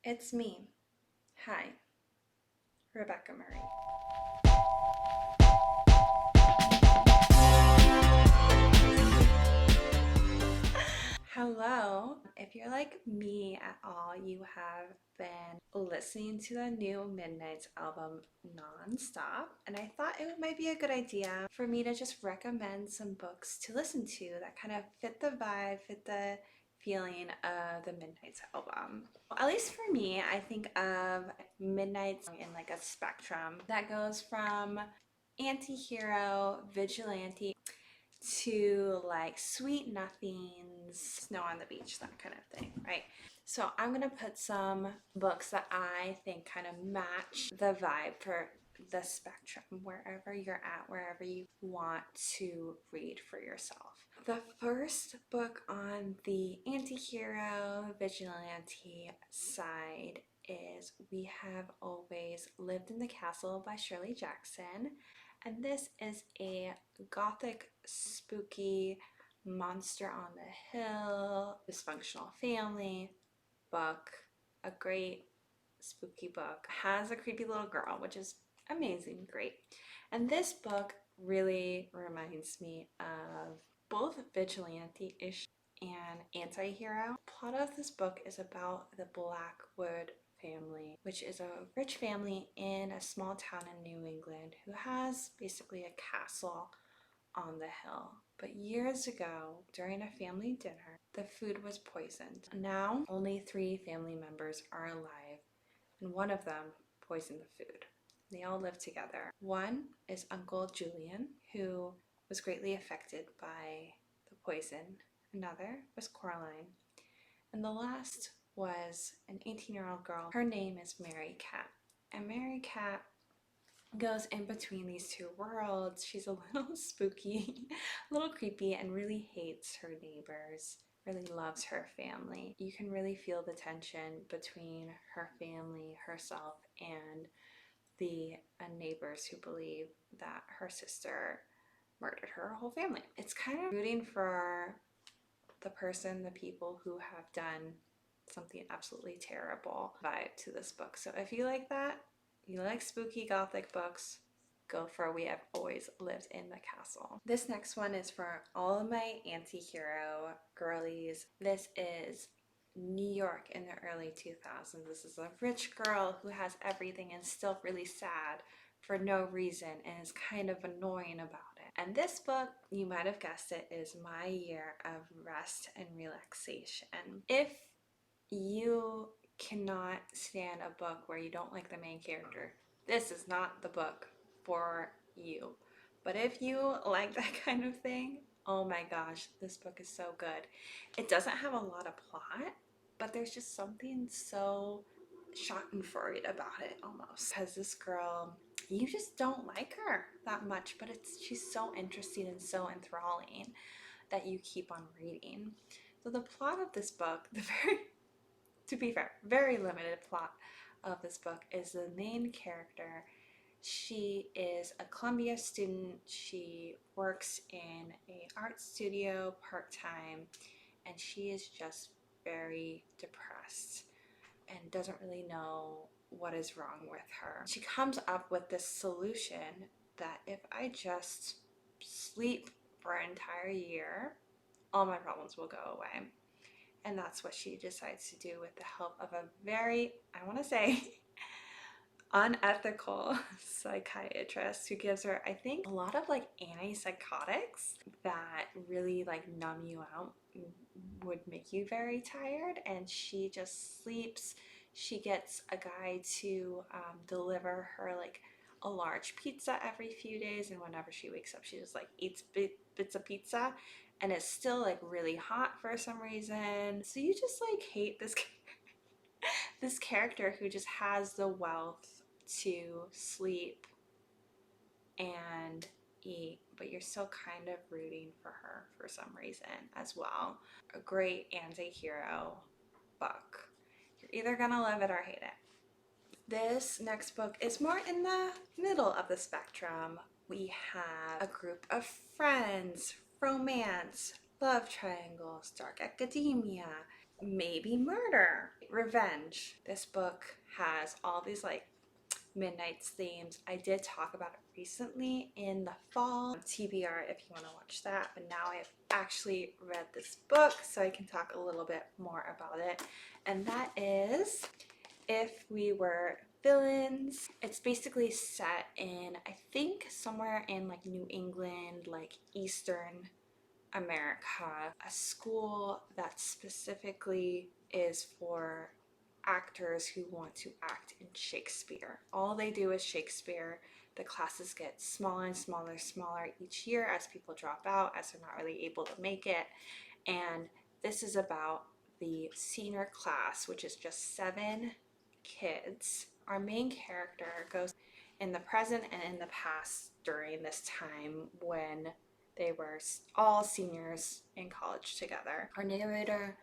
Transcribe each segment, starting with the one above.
It's me. Hi, Rebecca Murray. Hello. If you're like me at all, you have been listening to the new Midnight's album nonstop, and I thought it might be a good idea for me to just recommend some books to listen to that kind of fit the vibe, fit the feeling of the Midnight's album. At least for me, I think of Midnight's in like a spectrum that goes from anti-hero, vigilante, to like sweet nothings, snow on the beach, that kind of thing, right? So I'm gonna put some books that I think kind of match the vibe for the spectrum, wherever you're at, wherever you want to read for yourself. The first book on the anti-hero vigilante side is We Have Always Lived in the Castle by Shirley Jackson. And this is a gothic, spooky, monster on the hill, dysfunctional family book. A great spooky book. Has a creepy little girl, which is amazing, great. And this book really reminds me of both vigilante-ish and anti-hero. The plot of this book is about the Blackwood family, which is a rich family in a small town in New England who has basically a castle on the hill. But years ago, during a family dinner, the food was poisoned. Now, only 3 family members are alive, and one of them poisoned the food. They all live together. One is Uncle Julian, who was greatly affected by the poison. Another was Coraline. And the last was an 18-year-old girl. Her name is Mary Cat. And Mary Cat goes in between these two worlds. She's a little spooky, a little creepy, and really hates her neighbors, really loves her family. You can really feel the tension between her family, herself, and the neighbors who believe that her sister murdered her whole family. It's kind of rooting for the people who have done something absolutely terrible vibe to this book. So if you like that, you like spooky gothic books, go for We Have Always Lived in the Castle. This next one is for all of my anti-hero girlies. This is New York in the early 2000s. This is a rich girl who has everything and still really sad for no reason and is kind of annoying about it. And this book, you might have guessed it, is my year of rest and relaxation. If you cannot stand a book where you don't like the main character, this is not the book for you. But if you like that kind of thing, oh my gosh, this book is so good. It doesn't have a lot of plot, but there's just something so schadenfreude about it almost. Because this girl, you just don't like her that much, but she's so interesting and so enthralling that you keep on reading. So the plot of this book, to be fair, very limited plot of this book is the main character. She is a Columbia student. She works in an art studio part-time, and she is just very depressed and doesn't really know what is wrong with her. She comes up with this solution that if I just sleep for an entire year, all my problems will go away. And that's what she decides to do with the help of a very, I want to say, unethical psychiatrist who gives her, I think, a lot of like antipsychotics that really like numb you out, would make you very tired, and she just sleeps. She gets a guy to deliver her like a large pizza every few days, and whenever she wakes up, she just like eats bits of pizza, and it's still like really hot for some reason. So you just like hate this this character who just has the wealth to sleep and eat, but you're still kind of rooting for her for some reason as well. A great anti-hero book. You're either gonna love it or hate it. This next book is more in the middle of the spectrum. We have a group of friends, romance, love triangles, dark academia, maybe murder. Revenge. This book has all these like Midnight's themes. I did talk about it recently in the fall, TBR if you want to watch that, but now I've actually read this book so I can talk a little bit more about it, and that is If We Were Villains. It's basically set in, I think, somewhere in like New England, like Eastern America, a school that specifically is for actors who want to act in Shakespeare. All they do is Shakespeare. The classes get smaller and smaller, smaller each year as people drop out, as they're not really able to make it. And this is about the senior class, which is just 7 kids. Our main character goes in the present and in the past during this time when they were all seniors in college together. Our narrator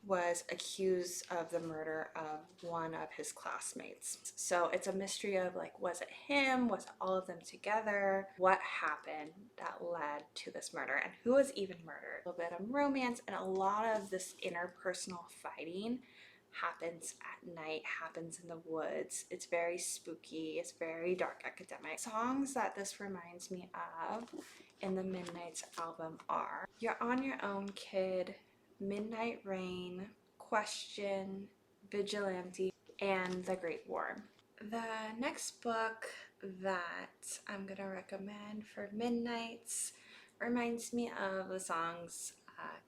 was accused of the murder of one of his classmates. So it's a mystery of like, was it him? Was it all of them together? What happened that led to this murder? And who was even murdered? A little bit of romance, and a lot of this interpersonal fighting happens at night, happens in the woods. It's very spooky, it's very dark academic. Songs that this reminds me of in the Midnight's album are You're on Your Own, Kid, Midnight Rain, Question, Vigilante, and The Great War. The next book that I'm gonna recommend for Midnights reminds me of the songs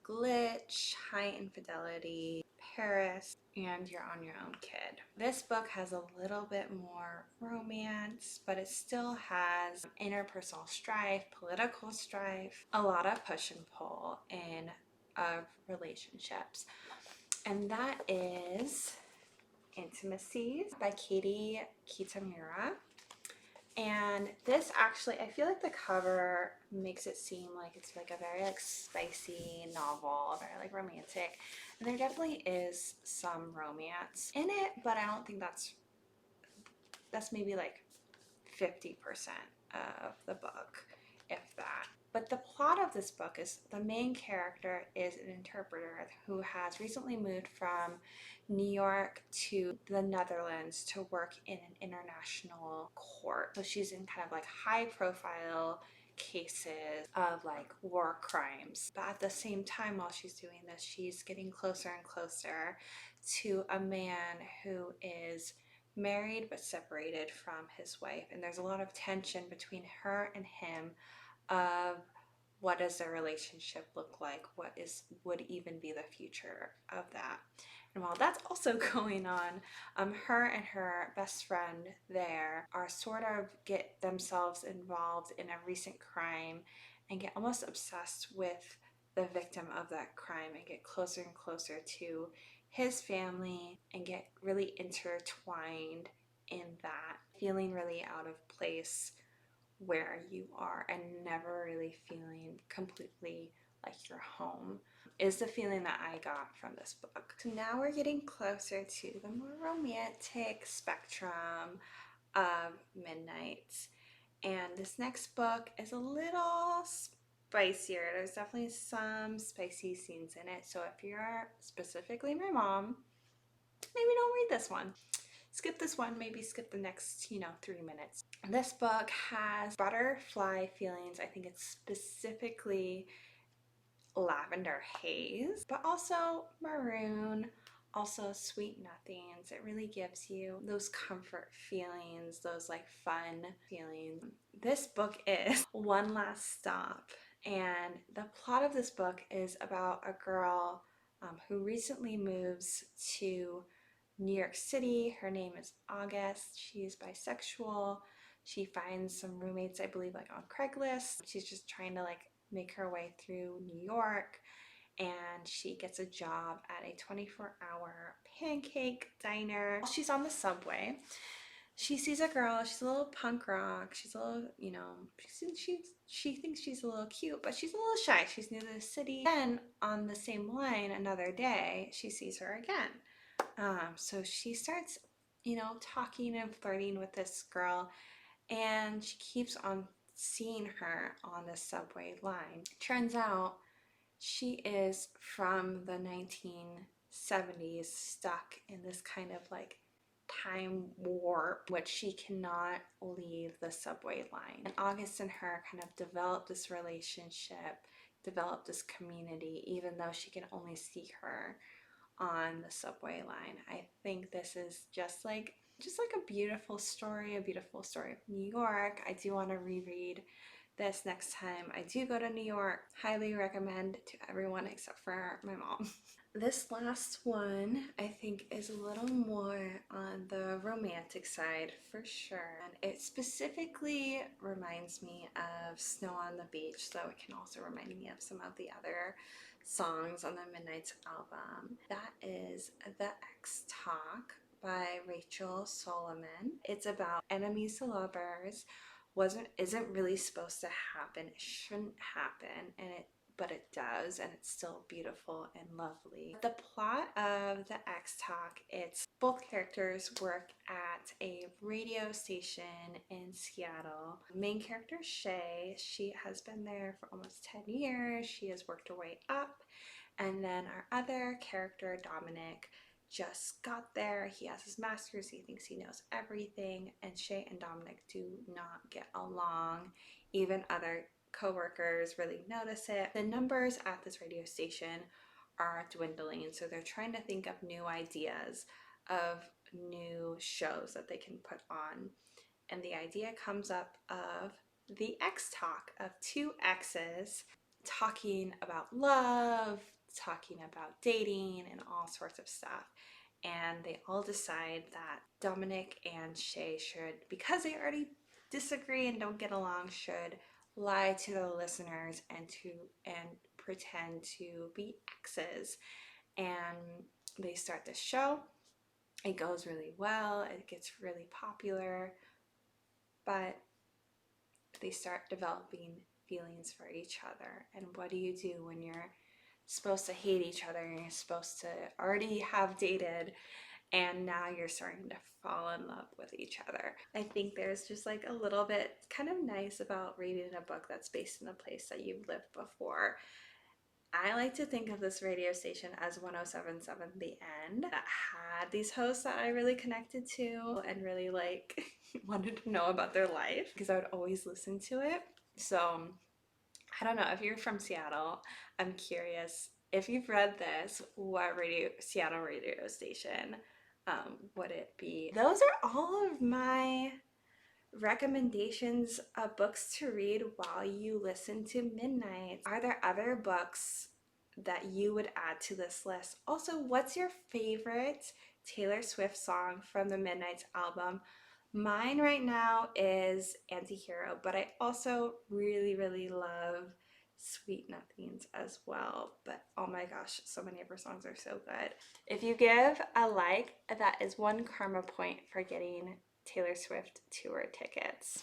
Glitch, High Infidelity, Paris, and You're on Your Own, Kid. This book has a little bit more romance, but it still has interpersonal strife, political strife, a lot of push and pull in of relationships. And that is Intimacies by Katie Kitamura. And this actually, I feel like the cover makes it seem like it's like a very like spicy novel, very like romantic. And there definitely is some romance in it, but I don't think that's maybe like 50% of the book, if that. But the plot of this book is the main character is an interpreter who has recently moved from New York to the Netherlands to work in an international court. So she's in kind of like high profile cases of like war crimes. But at the same time, while she's doing this, she's getting closer and closer to a man who is married but separated from his wife, and there's a lot of tension between her and him of what does their relationship look like, would even be the future of that. And while that's also going on, her and her best friend there are sort of get themselves involved in a recent crime and get almost obsessed with the victim of that crime and get closer and closer to his family and get really intertwined in that, feeling really out of place where you are and never really feeling completely like you're home is the feeling that I got from this book. So now we're getting closer to the more romantic spectrum of Midnight, and this next book is a little spicier. There's definitely some spicy scenes in it, so if you're specifically my mom, maybe don't read this one. Skip this one, maybe skip the next, 3 minutes. This book has butterfly feelings. I think it's specifically lavender haze, but also maroon, also sweet nothings. It really gives you those comfort feelings, those like fun feelings. This book is One Last Stop, and the plot of this book is about a girl who recently moves to New York City. Her name is August. She's bisexual. She finds some roommates, I believe, like on Craigslist. She's just trying to like make her way through New York, and she gets a job at a 24-hour pancake diner. While she's on the subway, she sees a girl. She's a little punk rock. She's a little, she thinks she's a little cute, but she's a little shy. She's new to the city. Then on the same line, another day, she sees her again. So she starts, talking and flirting with this girl, and she keeps on seeing her on the subway line. Turns out she is from the 1960s 70s, stuck in this kind of like time warp, which she cannot leave the subway line. And August and her kind of develop this relationship, develop this community, even though she can only see her on the subway line. I think this is just like a beautiful story, of New York. I do want to reread this next time I do go to New York. Highly recommend to everyone except for my mom. This last one I think is a little more on the romantic side for sure. And it specifically reminds me of Snow on the Beach, though it can also remind me of some of the other songs on the Midnight's album. That is The X Talk by Rachel Solomon. It's about enemies to lovers. Isn't really supposed to happen. It shouldn't happen, but it does, and it's still beautiful and lovely. The plot of The X Talk, it's both characters work at a radio station in Seattle. Main character Shay, she has been there for almost 10 years. She has worked her way up. And then our other character, Dominic, just got there. He has his master's. He thinks he knows everything. And Shay and Dominic do not get along. Even other coworkers really notice it. The numbers at this radio station are dwindling. So they're trying to think of new ideas of new shows that they can put on. And the idea comes up of the X Talk, of two exes talking about love, talking about dating, and all sorts of stuff. And they all decide that Dominic and Shay should, because they already disagree and don't get along, should lie to the listeners and pretend to be exes. And they start the show. It goes really well. It gets really popular, but they start developing feelings for each other. And what do you do when you're supposed to hate each other and you're supposed to already have dated and now you're starting to fall in love with each other? I think there's just like a little bit kind of nice about reading a book that's based in a place that you've lived before. I like to think of this radio station as 1077 The End, that had these hosts that I really connected to and really like wanted to know about their life because I would always listen to it. So I don't know, if you're from Seattle, I'm curious if you've read this, what Seattle radio station would it be? Those are all of my recommendations of books to read while you listen to Midnight. Are there other books that you would add to this list? Also, what's your favorite Taylor Swift song from the Midnight album? Mine right now is Antihero, but I also really, really love Sweet Nothings as well. But oh my gosh, so many of her songs are so good. If you give a like, that is one karma point for getting Taylor Swift tour tickets.